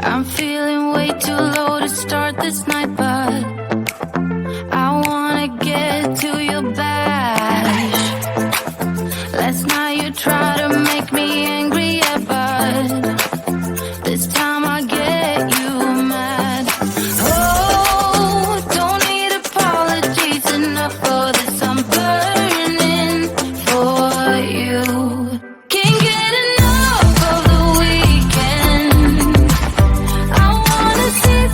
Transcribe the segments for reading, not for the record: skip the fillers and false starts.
I'm feeling way too low to start this night, but I wanna get to your back. Last night you tried to make me angry, yeah, but this time I get you mad. Oh, don't need apologies, enough for this. I'm burning for you. Can't get enough of the weekend. I wanna see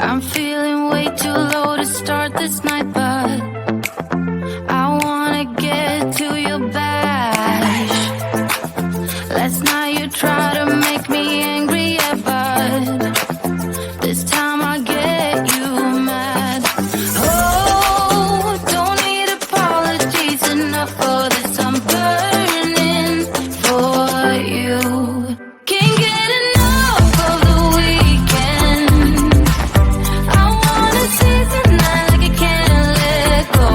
I'm feeling way too low to start this night, but I wanna get to your bash. Last night you tried to make me angry, yeah, but this time I get you mad. Oh, don't need apologies, enough for this. I'm burning for you. Can't get enough of the weekend. I wanna seize the night like I can't let go.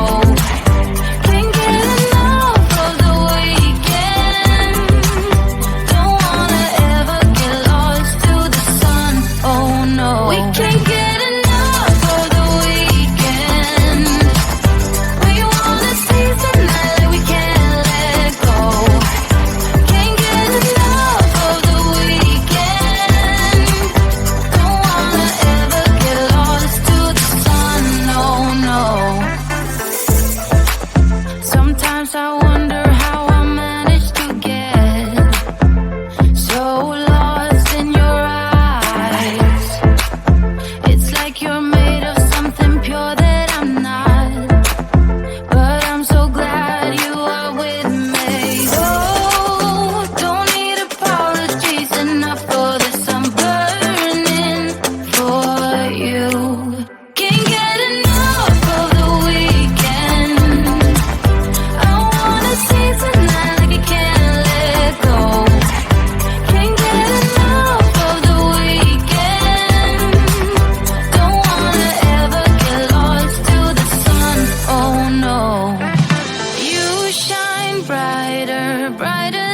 Can't get enough of the weekend. Don't wanna ever get lost to the sun. Oh no, we can't get enough of the weekend. We wanna seize the night like we can't let go. Can't get enough of the weekend. Don't wanna ever get lost to the sun. No, no. Sometimes I wonder how I managed to get so lost in your eyes. It's like you're made of something pure that I'm not, but I'm so glad you are with me. Oh, don't need apologies, enough for this. I'm burning for you. Can't get enough of the weekend. I wanna seize the night like I can't let go. Can't get enough of the weekend. Don't wanna ever get lost to the sun. Oh no, you shine brighter, brighter